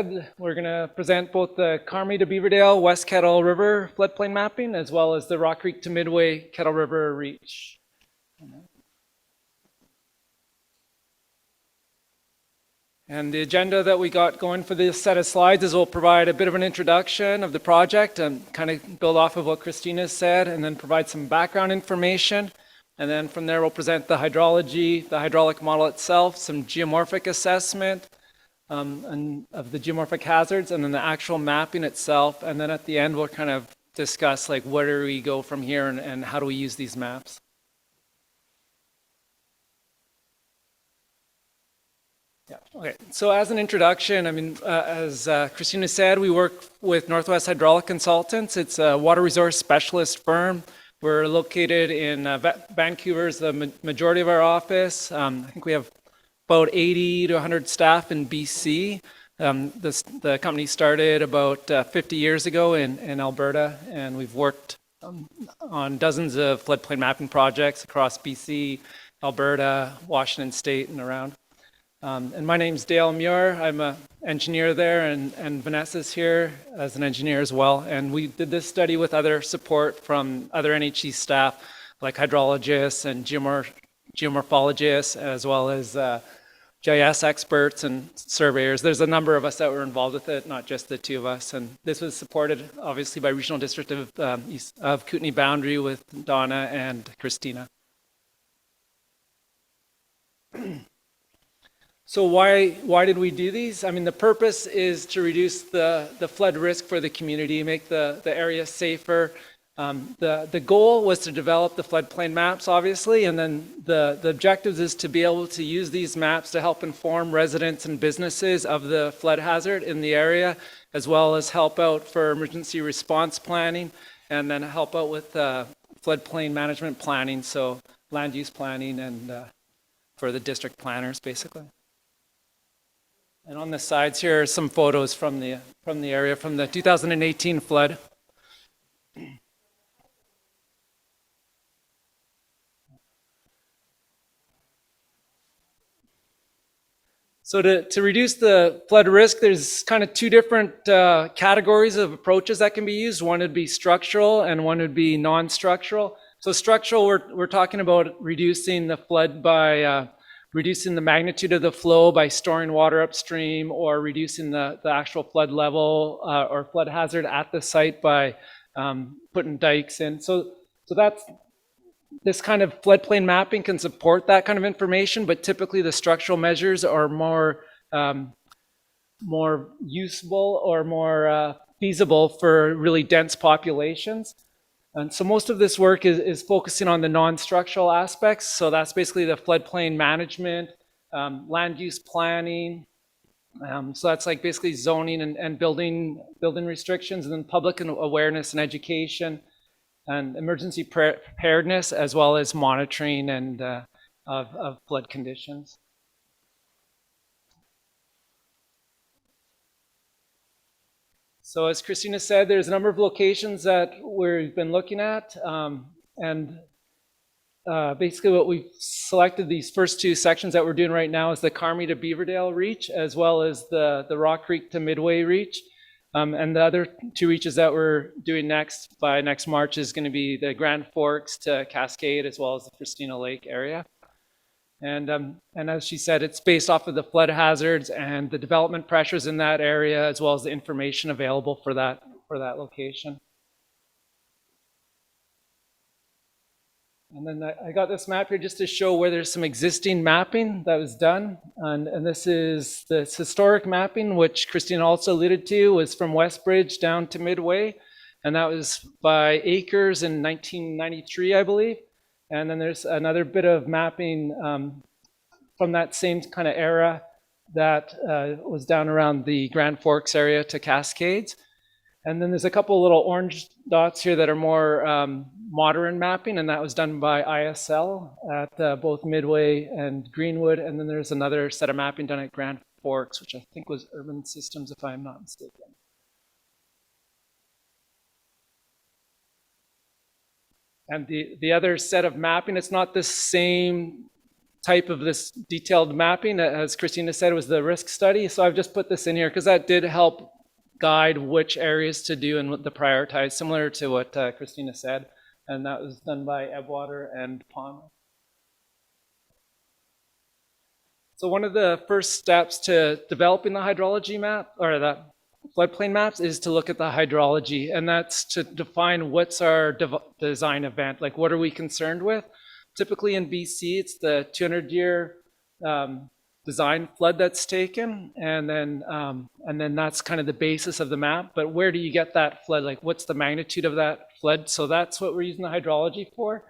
We're going to present both the Carmi to Beaverdell West Kettle River floodplain mapping as well as the Rock Creek to Midway Kettle River reach. And the agenda that we got going for this set of slides is we'll provide a bit of an introduction of the project and kind of build off of what Christina said and then provide some background information. And then from there we'll present the hydrology, the hydraulic model itself, some geomorphic assessment, and of the geomorphic hazards, and then the actual mapping itself. And then at the end, we'll kind of discuss like where do we go from here and how do we use these maps. Yeah. Okay. So as an introduction, I mean, as Christina said, we work with Northwest Hydraulic Consultants. It's a water resource specialist firm. We're located in Vancouver is the majority of our office. I think we have about 80 to 100 staff in BC. The company started about 50 years ago in Alberta, and we've worked on dozens of floodplain mapping projects across BC, Alberta, Washington State, and around. And my name's Dale Muir. I'm an engineer there, and Vanessa's here as an engineer as well. And we did this study with other support from other NHC staff, like hydrologists and geomorphologists, as well as GIS experts and surveyors. There's a number of us that were involved with it, not just the two of us. And this was supported, obviously, by Regional District of Kootenay Boundary with Donna and Christina. So why did we do these? I mean, the purpose is to reduce the flood risk for the community, make the area safer. The goal was to develop the floodplain maps, obviously, and then the objectives is to be able to use these maps to help inform residents and businesses of the flood hazard in the area, as well as help out for emergency response planning, and then help out with floodplain management planning, so land use planning and for the district planners, basically. And on the sides here are some photos from the area from the 2018 flood. So to reduce the flood risk, there's kind of two different categories of approaches that can be used. One would be structural and one would be non-structural. So structural, we're talking about reducing the flood by reducing the magnitude of the flow by storing water upstream, or reducing the actual flood level or flood hazard at the site by putting dikes in. So that's this kind of floodplain mapping can support that kind of information, but typically the structural measures are more usable or more feasible for really dense populations. And so most of this work is focusing on the non-structural aspects. So that's basically the floodplain management, land use planning. So that's like basically zoning and building restrictions, and then public awareness and education, and emergency preparedness, as well as monitoring and of flood conditions. So as Christina said, there's a number of locations that we've been looking at, and basically what we've selected, these first two sections that we're doing right now, is the Carmi to Beaverdell reach, as well as the Rock Creek to Midway reach. And the other two reaches that we're doing by next March is going to be the Grand Forks to Cascade, as well as the Christina Lake area. And as she said, it's based off of the flood hazards and the development pressures in that area, as well as the information available for that location. And then I got this map here just to show where there's some existing mapping that was done. And this is this historic mapping, which Christina also alluded to, was from Westbridge down to Midway. And that was by Acres in 1993, I believe. And then there's another bit of mapping from that same kind of era that was down around the Grand Forks area to Cascades. And then there's a couple little orange dots here that are more modern mapping, and that was done by ISL at both Midway and Greenwood. And then there's another set of mapping done at Grand Forks, which I think was Urban Systems, if I'm not mistaken. And the other set of mapping, it's not the same type of this detailed mapping, as Christina said, was the risk study. So I've just put this in here because that did help guide which areas to do and what to prioritize, similar to what Christina said. And that was done by Ebwater and Palmer. So one of the first steps to developing the hydrology map, or the floodplain maps, is to look at the hydrology, and that's to define what's our design event, like what are we concerned with. Typically in BC, it's the 200-year design flood that's taken, and then that's kind of the basis of the map. But where do you get that flood? Like, what's the magnitude of that flood? So that's what we're using the hydrology for.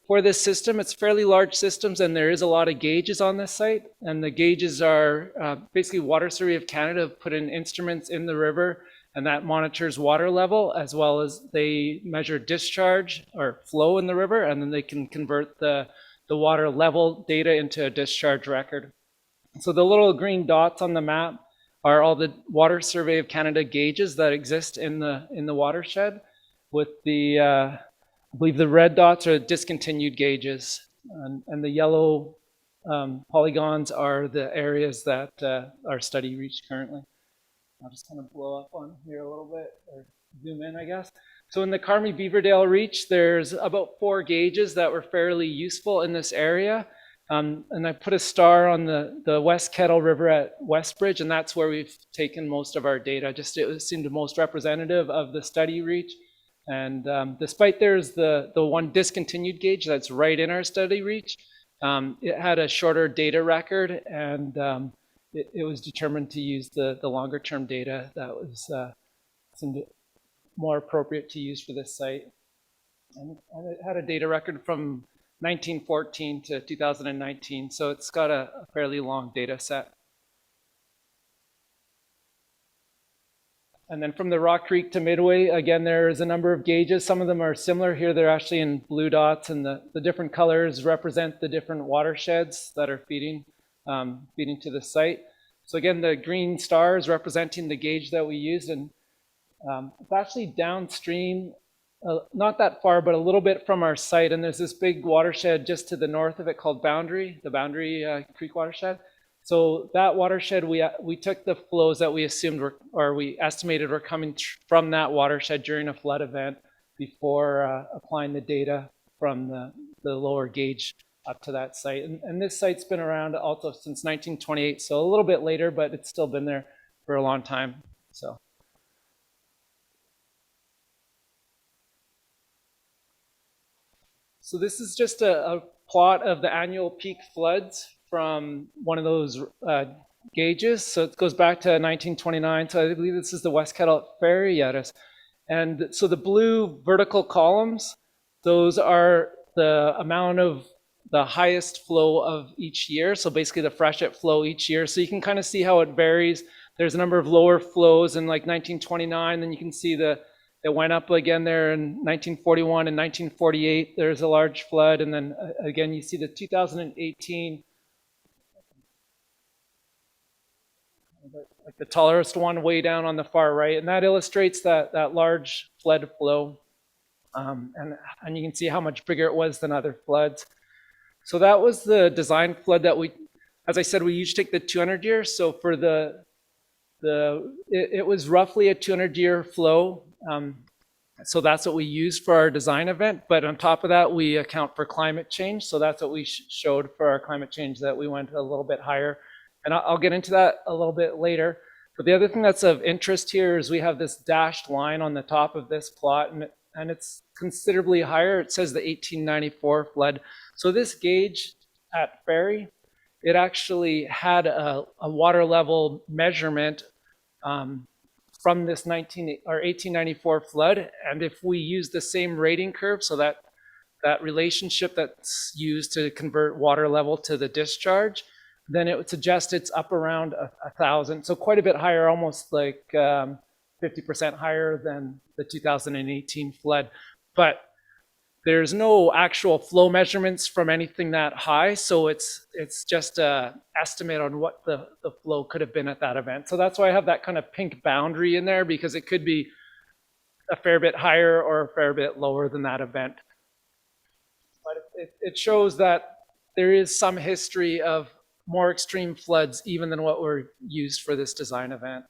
For this system, it's fairly large systems, and there is a lot of gauges on this site. And the gauges are basically Water Survey of Canada have put in instruments in the river, and that monitors water level, as well as they measure discharge or flow in the river, and then they can convert the water level data into a discharge record. So the little green dots on the map are all the Water Survey of Canada gauges that exist in the watershed, with the I believe the red dots are discontinued gauges, and the yellow polygons are the areas that our study reached currently. I'll just kind of blow up on here a little bit, or zoom in, I guess. So in the Carmi Beaverdell Reach, there's about 4 gauges that were fairly useful in this area. And I put a star on the West Kettle River at Westbridge, and that's where we've taken most of our data. Just it seemed the most representative of the study reach. And despite there's the one discontinued gauge that's right in our study reach, it had a shorter data record, and it was determined to use the longer term data that was seemed more appropriate to use for this site. And it had a data record from 1914 to 2019, so it's got a fairly long data set. And then from the Rock Creek to Midway, again, there's a number of gauges. Some of them are similar here. They're actually in blue dots, and the different colors represent the different watersheds that are feeding to the site. So again, the green star is representing the gauge that we used, and it's actually downstream, not that far, but a little bit from our site. And there's this big watershed just to the north of it called Boundary, the Boundary Creek watershed. So that watershed, we took the flows that we assumed were, or we estimated were coming from that watershed during a flood event before applying the data from the lower gauge up to that site. And this site's been around also since 1928, so a little bit later, but it's still been there for a long time. So this is just a plot of the annual peak floods from one of those gauges. So it goes back to 1929. So I believe this is the West Kettle Ferry. And so the blue vertical columns, those are the amount of the highest flow of each year. So basically the freshet flow each year. So you can kind of see how it varies. There's a number of lower flows in like 1929. Then you can see it went up again there in 1941 and 1948. There's a large flood. And then again, you see the 2018, like the tallest one way down on the far right, and that illustrates that large flood flow, and you can see how much bigger it was than other floods. So that was the design flood that we, as I said, we usually take the 200 years. So for it was roughly a 200-year flow. So that's what we used for our design event. But on top of that, we account for climate change. So that's what we showed for our climate change, that we went a little bit higher. And I'll get into that a little bit later. But the other thing that's of interest here is we have this dashed line on the top of this plot, and it's considerably higher. It says the 1894 flood. So this gauge at Ferry, it actually had a water level measurement from this 1894 flood. And if we use the same rating curve, so that relationship that's used to convert water level to the discharge, then it would suggest it's up around 1,000. So quite a bit higher, almost like 50% higher than the 2018 flood. But there's no actual flow measurements from anything that high. So it's just an estimate on what the flow could have been at that event. So that's why I have that kind of pink boundary in there, because it could be a fair bit higher or a fair bit lower than that event. But it shows that there is some history of more extreme floods even than what were used for this design event.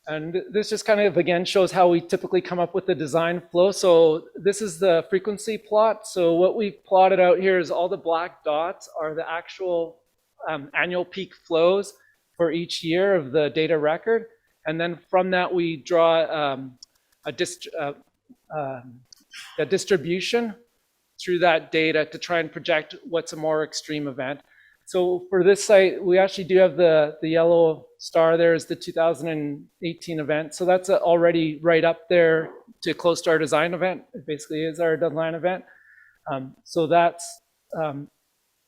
And this just kind of, again, shows how we typically come up with the design flow. So this is the frequency plot. So what we plotted out here is all the black dots are the actual annual peak flows for each year of the data record. And then from that, we draw a distribution through that data to try and project what's a more extreme event. So for this site, we actually do have the yellow star there is the 2018 event. So that's already right up there to close to our design event. It basically is our design event. So that's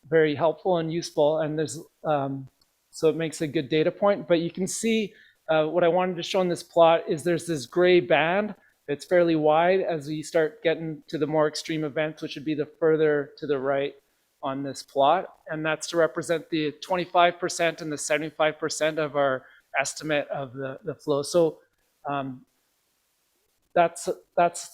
very helpful and useful. And there's so it makes a good data point. But you can see what I wanted to show in this plot is there's this gray band. It's fairly wide as we start getting to the more extreme events, which would be the further to the right on this plot, and that's to represent the 25% and the 75% of our estimate of the flow. So that's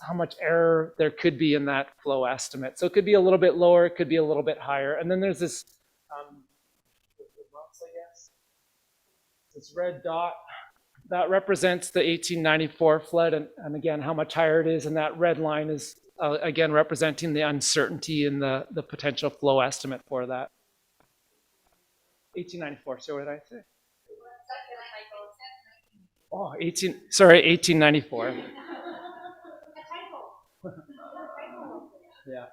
how much error there could be in that flow estimate. So it could be a little bit lower, it could be a little bit higher. And then there's this this red dot that represents the 1894 flood, and again, how much higher it is, and that red line is again representing the uncertainty in the potential flow estimate for that. 1894, so what did I say? Oh, 1894. Yeah.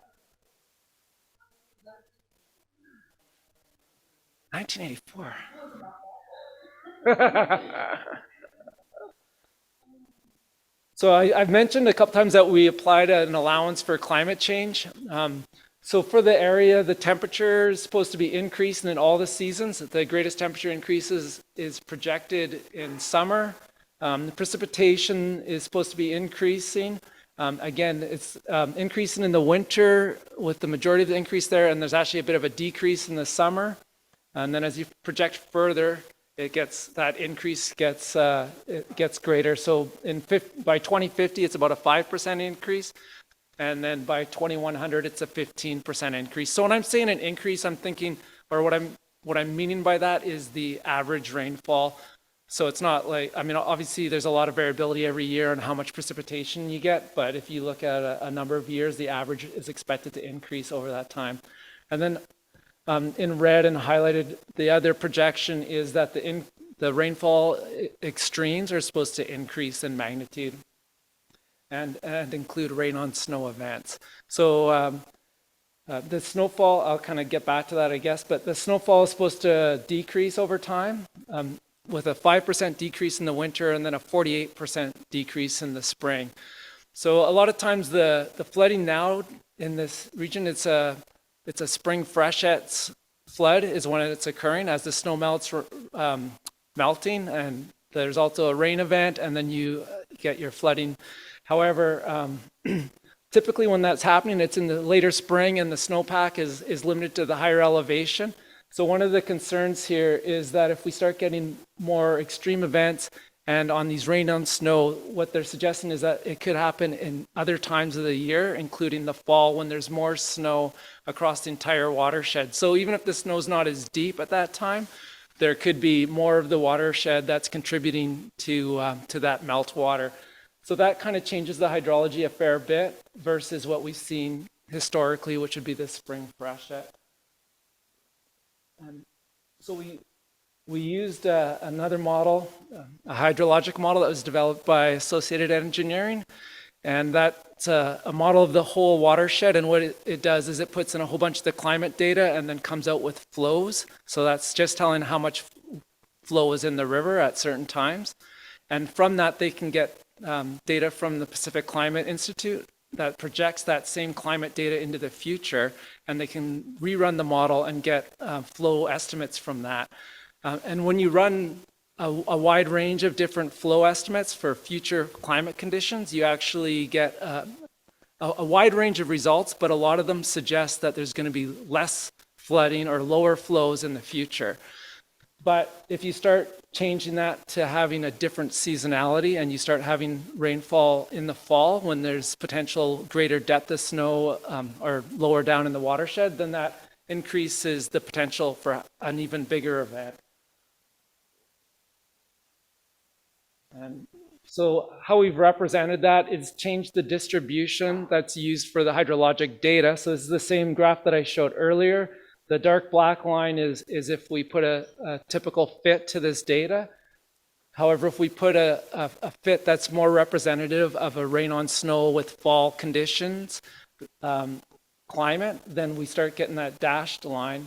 1984. So I've mentioned a couple times that we applied an allowance for climate change. So for the area, the temperature is supposed to be increasing in all the seasons. The greatest temperature increases is projected in summer. The precipitation is supposed to be increasing. Again, it's increasing in the winter with the majority of the increase there, and there's actually a bit of a decrease in the summer. And then as you project further, that increase gets greater. So by 2050, it's about a 5% increase. And then by 2100, it's a 15% increase. So when I'm saying an increase, I'm thinking, or what I'm meaning by that is the average rainfall. So it's not like, I mean, obviously there's a lot of variability every year on how much precipitation you get, but if you look at a number of years, the average is expected to increase over that time. And then in red and highlighted, the other projection is that the rainfall extremes are supposed to increase in magnitude and include rain on snow events. So the snowfall, I'll kind of get back to that, I guess, but the snowfall is supposed to decrease over time with a 5% decrease in the winter and then a 48% decrease in the spring. So a lot of times the flooding now in this region, it's a spring freshets flood is when it's occurring as the snow melts melting, and there's also a rain event, and then you get your flooding. However, typically when that's happening, it's in the later spring and the snowpack is limited to the higher elevation. So one of the concerns here is that if we start getting more extreme events and on these rain on snow, what they're suggesting is that it could happen in other times of the year, including the fall when there's more snow across the entire watershed. So even if the snow's not as deep at that time, there could be more of the watershed that's contributing to that meltwater. So that kind of changes the hydrology a fair bit versus what we've seen historically, which would be the spring freshet. So we used another model, a hydrologic model that was developed by Associated Engineering, and that's a model of the whole watershed. And what it does is it puts in a whole bunch of the climate data and then comes out with flows. So that's just telling how much flow is in the river at certain times. And from that, they can get data from the Pacific Climate Institute that projects that same climate data into the future, and they can rerun the model and get flow estimates from that. And when you run a wide range of different flow estimates for future climate conditions, you actually get a wide range of results, but a lot of them suggest that there's going to be less flooding or lower flows in the future. But if you start changing that to having a different seasonality and you start having rainfall in the fall when there's potential greater depth of snow or lower down in the watershed, then that increases the potential for an even bigger event. And so how we've represented that is changed the distribution that's used for the hydrologic data. So this is the same graph that I showed earlier. The dark black line is if we put a typical fit to this data. However, if we put a fit that's more representative of a rain on snow with fall conditions climate, then we start getting that dashed line.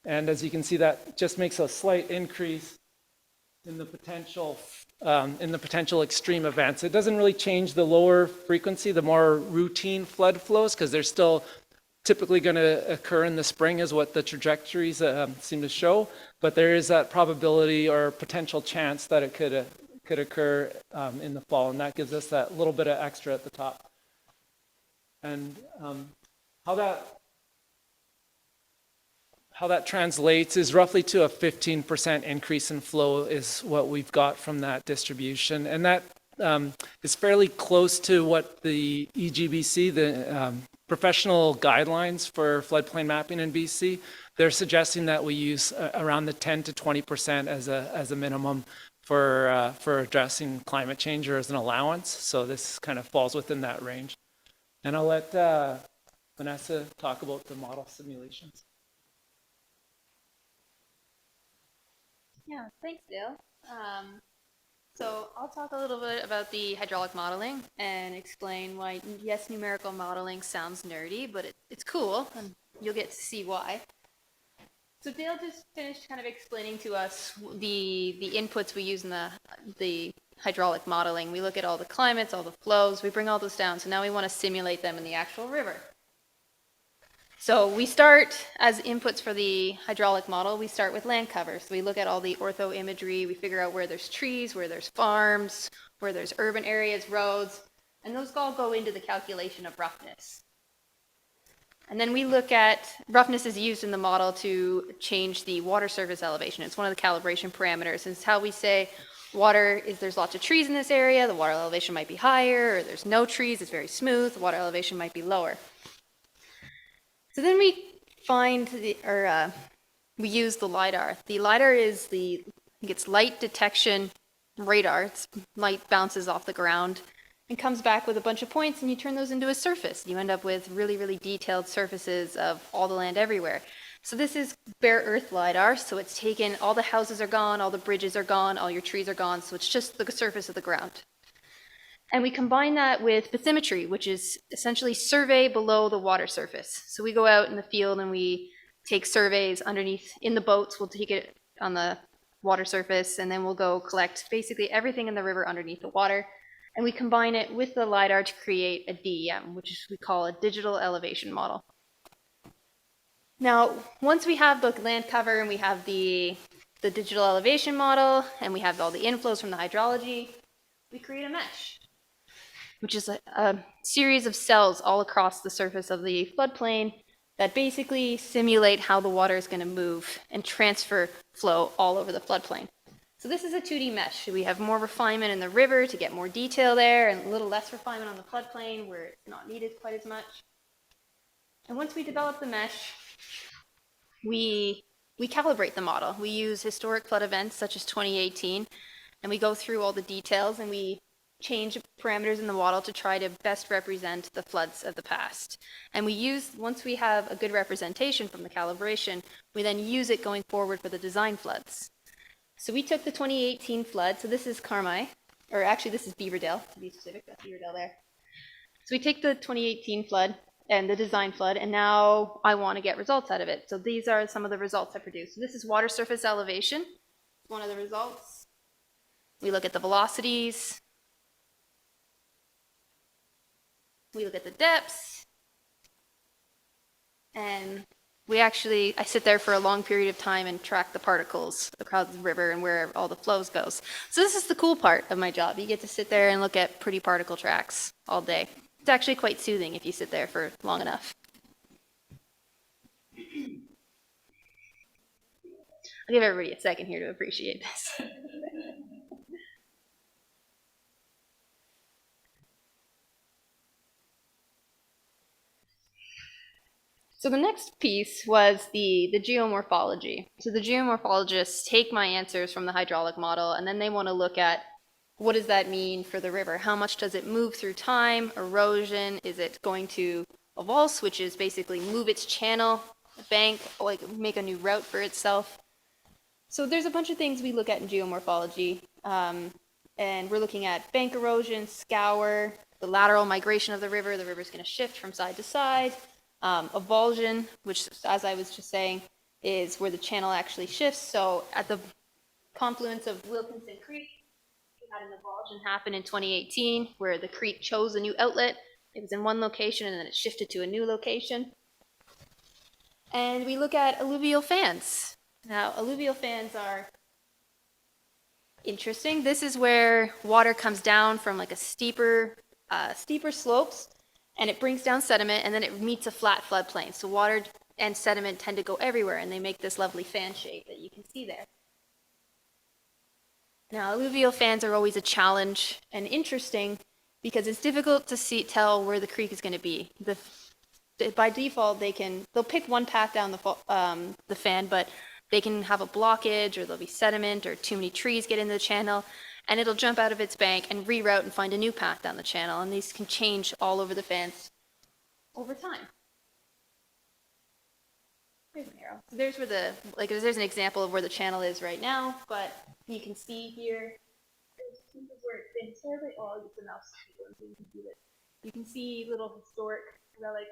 And as you can see, that just makes a slight increase in the potential extreme events. It doesn't really change the lower frequency, the more routine flood flows, because they're still typically going to occur in the spring is what the trajectories seem to show, but there is that probability or potential chance that it could occur in the fall, and that gives us that little bit of extra at the top. And how that translates is roughly to a 15% increase in flow is what we've got from that distribution, and that is fairly close to what the EGBC, the professional guidelines for floodplain mapping in BC, they're suggesting that we use around the 10 to 20% as a minimum for addressing climate change or as an allowance. So this kind of falls within that range. And I'll let Vanessa talk about the model simulations. Yeah, thanks, Dale. So I'll talk a little bit about the hydraulic modeling and explain why, yes, numerical modeling sounds nerdy, but it's cool, and you'll get to see why. So Dale just finished kind of explaining to us the inputs we use in the hydraulic modeling. We look at all the climates, all the flows, we bring all those down. So now we want to simulate them in the actual river. So we start, as inputs for the hydraulic model, we start with land cover. So we look at all the ortho imagery, we figure out where there's trees, where there's farms, where there's urban areas, roads, and those all go into the calculation of roughness. And then we look at, roughness is used in the model to change the water surface elevation. It's one of the calibration parameters. It's how we say water is, there's lots of trees in this area, the water elevation might be higher, or there's no trees, it's very smooth, the water elevation might be lower. So then we find, we use the LiDAR. The LiDAR is I think it's light detection radar. It's light bounces off the ground and comes back with a bunch of points, and you turn those into a surface. You end up with really, really detailed surfaces of all the land everywhere. So this is bare earth LiDAR, so it's taken, all the houses are gone, all the bridges are gone, all your trees are gone, so it's just the surface of the ground. And we combine that with bathymetry, which is essentially survey below the water surface. So we go out in the field and we take surveys underneath, in the boats, we'll take it on the water surface, and then we'll go collect basically everything in the river underneath the water. And we combine it with the LiDAR to create a DEM, which we call a digital elevation model. Now, once we have the land cover and we have the digital elevation model and we have all the inflows from the hydrology, we create a mesh, which is a series of cells all across the surface of the floodplain that basically simulate how the water is going to move and transfer flow all over the floodplain. So this is a 2D mesh. We have more refinement in the river to get more detail there, and a little less refinement on the floodplain where it's not needed quite as much. And once we develop the mesh, we calibrate the model. We use historic flood events such as 2018, and we go through all the details, and we change parameters in the model to try to best represent the floods of the past. And we use, once we have a good representation from the calibration, we then use it going forward for the design floods. So we took the 2018 flood, so this is Carmi, or actually this is Beaverdell, to be specific, that's Beaverdell there. So we take the 2018 flood and the design flood, and now I want to get results out of it. So these are some of the results I produced. So this is water surface elevation, one of the results. We look at the velocities. We look at the depths, and I sit there for a long period of time and track the particles across the river and where all the flows goes. So this is the cool part of my job. You get to sit there and look at pretty particle tracks all day. It's actually quite soothing if you sit there for long enough. I'll give everybody a second here to appreciate this. So the next piece was the geomorphology. So the geomorphologists take my answers from the hydraulic model, and then they want to look at what does that mean for the river? How much does it move through time? Erosion? Is it going to avulse, which is basically move its channel, bank, like make a new route for itself? So there's a bunch of things we look at in geomorphology, and we're looking at bank erosion, scour, the lateral migration of the river. The river's going to shift from side to side. Avulsion, which, as I was just saying, is where the channel actually shifts. So at the confluence of Wilkinson Creek, we had an avulsion happen in 2018 where the creek chose a new outlet. It was in one location and then it shifted to a new location. And we look at alluvial fans. Now, alluvial fans are interesting. This is where water comes down from like a steeper slopes, and it brings down sediment, and then it meets a flat floodplain. So water and sediment tend to go everywhere, and they make this lovely fan shape that you can see there. Now, alluvial fans are always a challenge and interesting because it's difficult to tell where the creek is going to be. By default, they'll pick one path down the fan, but they can have a blockage, or there'll be sediment, or too many trees get in the channel, and it'll jump out of its bank and reroute and find a new path down the channel, and these can change all over the fans over time. There's an arrow. So there's where there's an example of where the channel is right now, but you can see here, this is where it's been terribly, just enough so you can see it. You can see little historic relic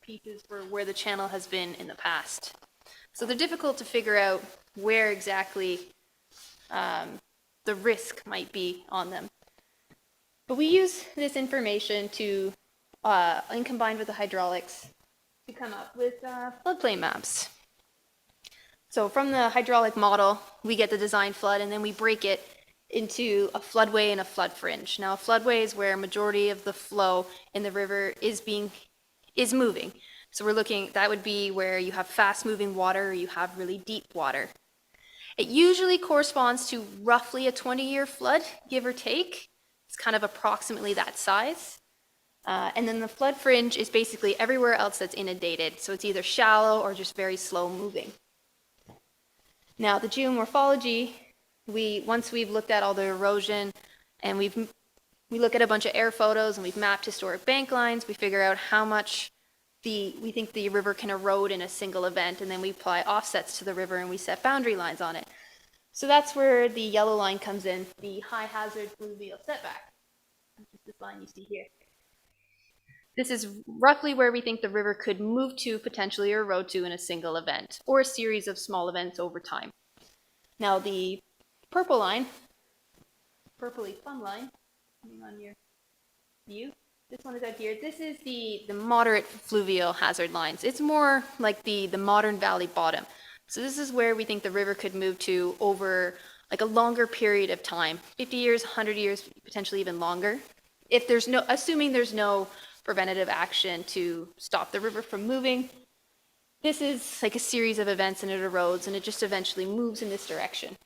pieces for where the channel has been in the past. So they're difficult to figure out where exactly the risk might be on them. But we use this information to, and combined with the hydraulics, to come up with floodplain maps. So from the hydraulic model, we get the design flood, and then we break it into a floodway and a flood fringe. Now, a floodway is where a majority of the flow in the river is moving. So we're looking, that would be where you have fast-moving water, or you have really deep water. It usually corresponds to roughly a 20-year flood, give or take. It's kind of approximately that size. And then the flood fringe is basically everywhere else that's inundated. So it's either shallow or just very slow moving. Now, the geomorphology, once we've looked at all the erosion, and we look at a bunch of air photos, and we've mapped historic bank lines, we figure out how much we think the river can erode in a single event, and then we apply offsets to the river and we set boundary lines on it. So that's where the yellow line comes in, the high hazard alluvial setback, which is this line you see here. This is roughly where we think the river could move to, potentially, or erode to in a single event, or a series of small events over time. Now the purple line, purpley fun line, depending on your view, this one is out here. This is the moderate fluvial hazard lines. It's more like the modern valley bottom. So this is where we think the river could move to over like a longer period of time, 50 years, 100 years, potentially even longer. If there's assuming there's no preventative action to stop the river from moving, this is like a series of events, and it erodes, and it just eventually moves in this direction.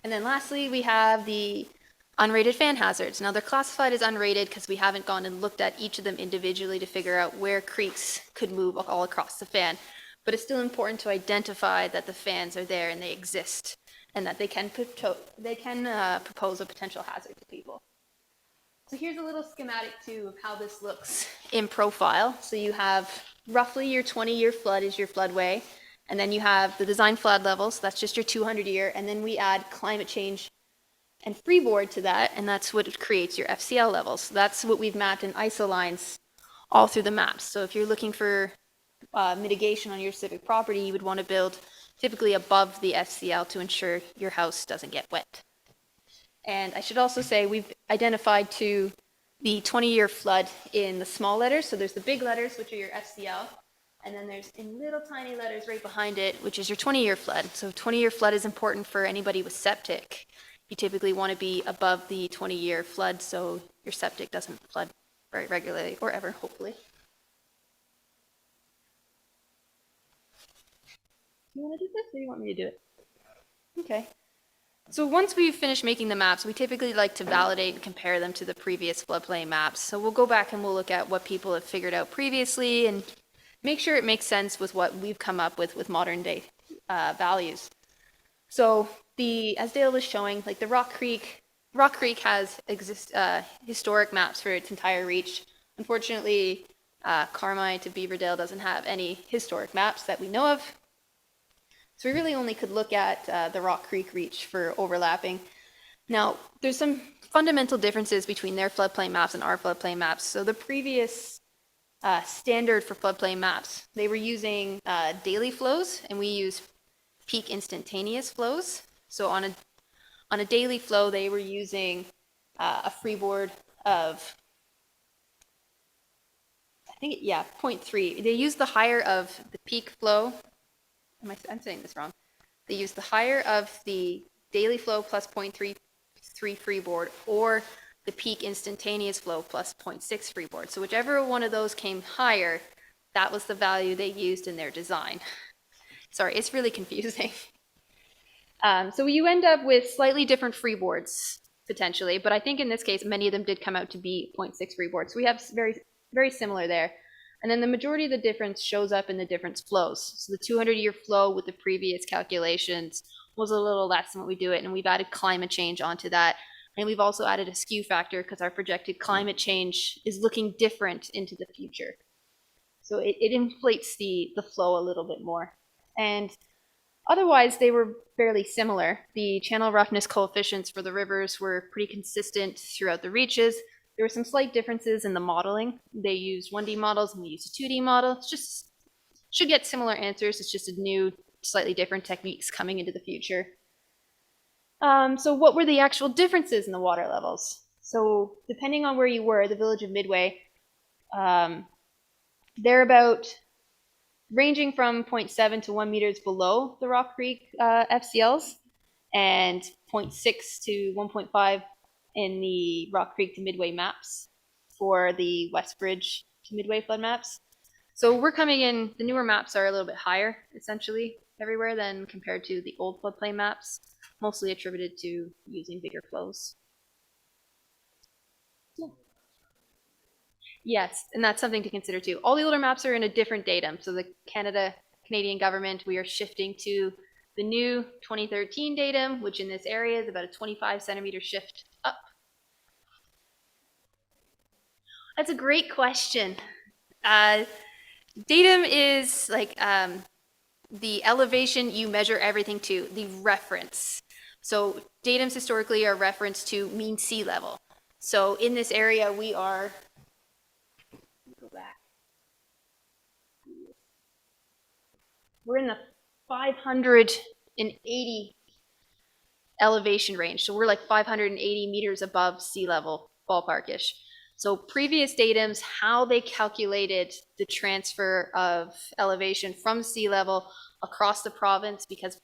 And then lastly, we have the unrated fan hazards. Now, they're classified as unrated because we haven't gone and looked at each of them individually to figure out where creeks could move all across the fan. But it's still important to identify that the fans are there and they exist, and that they can propose a potential hazard to people. So here's a little schematic too of how this looks in profile. So you have roughly your 20-year flood is your floodway, and then you have the design flood levels, that's just your 200-year, and then we add climate change and freeboard to that, and that's what creates your FCL levels. So that's what we've mapped in ISO lines all through the maps. So if you're looking for mitigation on your civic property, you would want to build typically above the FCL to ensure your house doesn't get wet. And I should also say we've identified to the 20-year flood in the small letters. So there's the big letters, which are your FCL, and then there's in little tiny letters right behind it, which is your 20-year flood. So 20-year flood is important for anybody with septic. You typically want to be above the 20-year flood so your septic doesn't flood very regularly, or ever, hopefully. You want to do this, or you want me to do it? Okay. So once we've finished making the maps, we typically like to validate and compare them to the previous floodplain maps. So we'll go back and we'll look at what people have figured out previously and make sure it makes sense with what we've come up with modern day values. So as Dale was showing, like the Rock Creek has historic maps for its entire reach. Unfortunately, Carmi to Beaverdell doesn't have any historic maps that we know of. So we really only could look at the Rock Creek reach for overlapping. Now, there's some fundamental differences between their floodplain maps and our floodplain maps. So the previous standard for floodplain maps, they were using daily flows, and we use peak instantaneous flows. So on a daily flow, they were using a freeboard of, I think, 0.3. They used the higher of the peak flow. I'm saying this wrong. They used the higher of the daily flow plus 0.33 freeboard, or the peak instantaneous flow plus 0.6 freeboard. So whichever one of those came higher, that was the value they used in their design. Sorry, it's really confusing. So you end up with slightly different freeboards, potentially, but I think in this case, many of them did come out to be 0.6 freeboards. So we have very, very similar there. And then the majority of the difference shows up in the different flows. So the 200-year flow with the previous calculations was a little less than what we do it, and we've added climate change onto that. And we've also added a skew factor because our projected climate change is looking different into the future. So it inflates the flow a little bit more. And otherwise, they were fairly similar. The channel roughness coefficients for the rivers were pretty consistent throughout the reaches. There were some slight differences in the modeling. They used 1D models and we used a 2D model. It's just should get similar answers. It's just a new, slightly different techniques coming into the future. So what were the actual differences in the water levels? So depending on where you were, the village of Midway, they're about ranging from 0.7 to 1 meters below the Rock Creek FCLs, and 0.6 to 1.5 in the Rock Creek to Midway maps for the West Bridge to Midway flood maps. So we're coming in, the newer maps are a little bit higher, essentially, everywhere than compared to the old floodplain maps, mostly attributed to using bigger flows. Yeah. Yes, and that's something to consider too. All the older maps are in a different datum. So the Canadian government, we are shifting to the new 2013 datum, which in this area is about a 25 centimeter shift up. That's a great question. Datum is like the elevation you measure everything to, the reference. So datums historically are referenced to mean sea level. So in this area, we are, go back. We're in the 580 elevation range. So we're like 580 meters above sea level, ballparkish. So previous datums, how they calculated the transfer of elevation from sea level across the province, because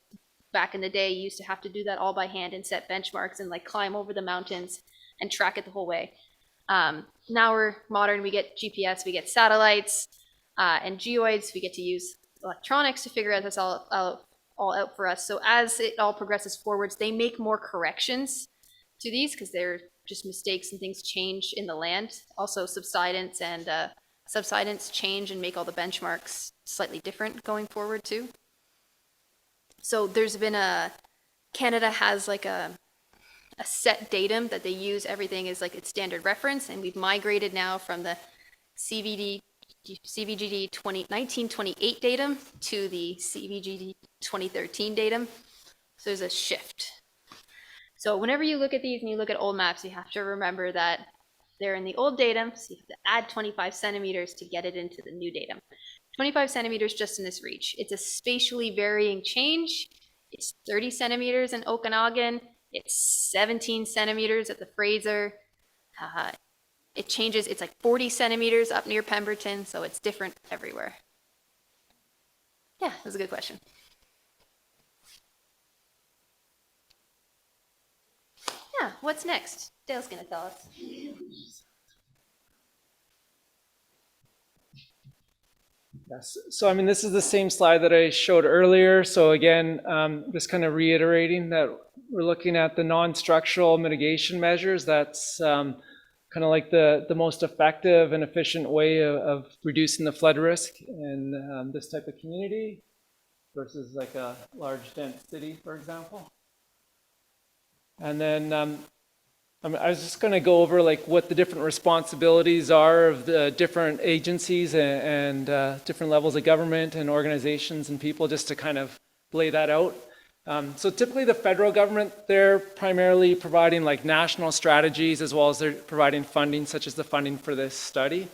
back in the day, you used to have to do that all by hand and set benchmarks and like climb over the mountains and track it the whole way. Now we're modern, we get GPS, we get satellites, and geoids, we get to use electronics to figure out this all out for us. So as it all progresses forwards, they make more corrections to these because they're just mistakes and things change in the land. Also subsidence and subsidence change and make all the benchmarks slightly different going forward too. So there's been Canada has like a set datum that they use. Everything is like its standard reference, and we've migrated now from the CVGD 1928 datum to the CVGD 2013 datum. So there's a shift. So whenever you look at these and you look at old maps, you have to remember that they're in the old datum, so you have to add 25 centimeters to get it into the new datum. 25 centimeters just in this reach. It's a spatially varying change. It's 30 centimeters in Okanagan. It's 17 centimeters at the Fraser. It changes, it's like 40 centimeters up near Pemberton, so it's different everywhere. Yeah, that's a good question. Yeah, what's next? Dale's gonna tell us. Yes. So, I mean, this is the same slide that I showed earlier. So again, just kind of reiterating that we're looking at the non-structural mitigation measures. That's kind of like the most effective and efficient way of reducing the flood risk in this type of community versus like a large dense city, for example. And then I was just going to go over like what the different responsibilities are of the different agencies and different levels of government and organizations and people, just to kind of lay that out. So typically the federal government, they're primarily providing like national strategies, as well as they're providing funding, such as the funding for this study.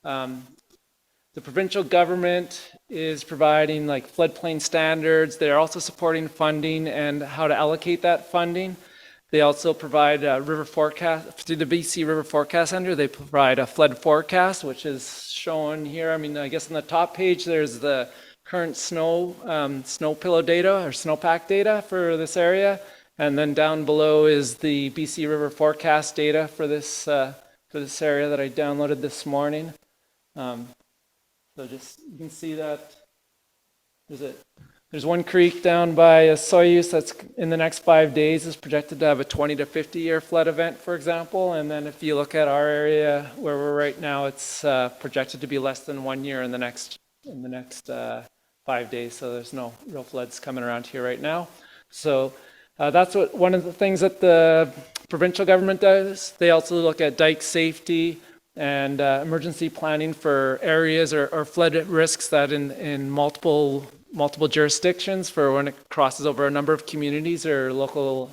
The provincial government is providing like floodplain standards. They're also supporting funding and how to allocate that funding. They also provide a river forecast through the BC River Forecast Center. They provide a flood forecast, which is shown here. I mean, I guess on the top page, there's the current snow pillow data or snowpack data for this area. And then down below is the BC River Forecast data for this area that I downloaded this morning. So just, you can see that there's one creek down by Soyuz that's in the next 5 days is projected to have a 20 to 50 year flood event, for example. And then if you look at our area where we're right now, it's projected to be less than 1 year in the next 5 days. So there's no real floods coming around here right now. So that's one of the things that the provincial government does. They also look at dike safety and emergency planning for areas or flood risks that in multiple jurisdictions for when it crosses over a number of communities or local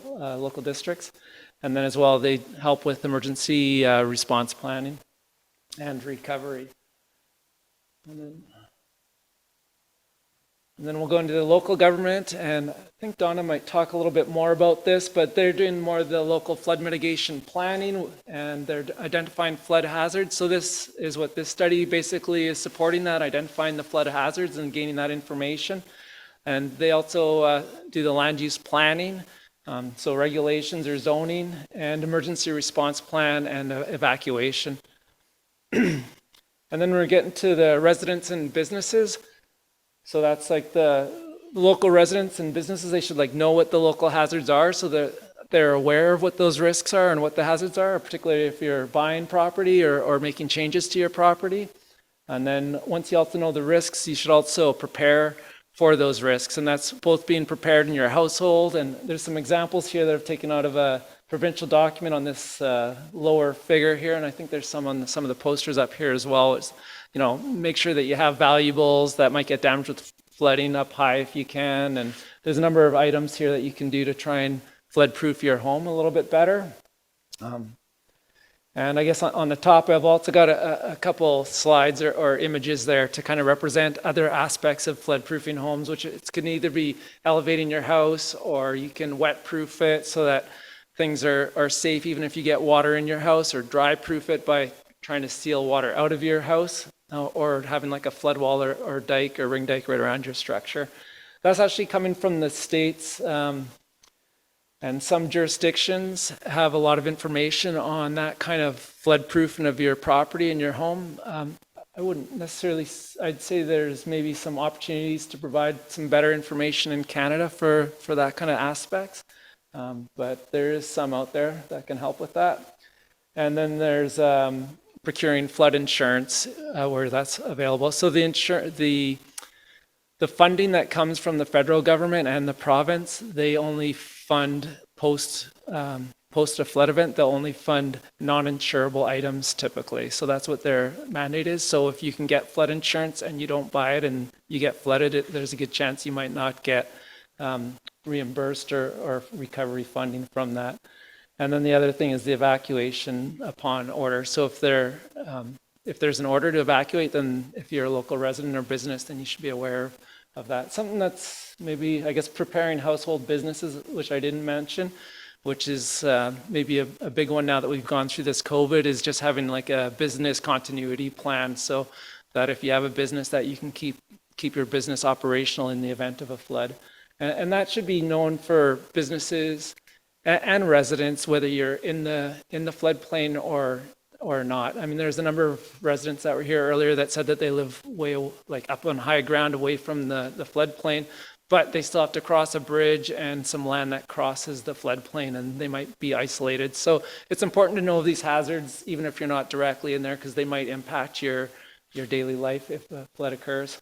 districts. And then as well, they help with emergency response planning and recovery. And then we'll go into the local government, and I think Donna might talk a little bit more about this, but they're doing more of the local flood mitigation planning, and they're identifying flood hazards. So this is what this study basically is supporting, that identifying the flood hazards and gaining that information. And they also do the land use planning, so regulations or zoning, and emergency response plan and evacuation. And then we're getting to the residents and businesses. So that's like the local residents and businesses, they should like know what the local hazards are so that they're aware of what those risks are and what the hazards are, particularly if you're buying property or making changes to your property. And then once you also know the risks, you should also prepare for those risks. And that's both being prepared in your household. And there's some examples here that I've taken out of a provincial document on this lower figure here. And I think there's some on some of the posters up here as well. It's, you know, make sure that you have valuables that might get damaged with flooding up high if you can. And there's a number of items here that you can do to try and flood proof your home a little bit better. And I guess on the top, I've also got a couple slides or images there to kind of represent other aspects of flood proofing homes, which it can either be elevating your house or you can wet proof it so that things are safe even if you get water in your house, or dry proof it by trying to seal water out of your house, or having like a flood wall or dike or ring dike right around your structure. That's actually coming from the states, and some jurisdictions have a lot of information on that kind of flood proofing of your property and your home. I wouldn't necessarily, I'd say there's maybe some opportunities to provide some better information in Canada for that kind of aspects, but there is some out there that can help with that. And then there's procuring flood insurance where that's available. So the funding that comes from the federal government and the province, they only fund post a flood event. They'll only fund non-insurable items typically. So that's what their mandate is. So if you can get flood insurance and you don't buy it and you get flooded, there's a good chance you might not get reimbursed or recovery funding from that. And then the other thing is the evacuation upon order. So if there's an order to evacuate, then if you're a local resident or business, then you should be aware of that. Something that's maybe, I guess, preparing household businesses, which I didn't mention, which is maybe a big one now that we've gone through this COVID, is just having like a business continuity plan, so that if you have a business that you can keep your business operational in the event of a flood. And that should be known for businesses and residents, whether you're in the floodplain or or not. I mean, there's a number of residents that were here earlier that said that they live way like up on high ground away from the floodplain, but they still have to cross a bridge and some land that crosses the floodplain, and they might be isolated. So it's important to know these hazards, even if you're not directly in there, because they might impact your daily life if a flood occurs.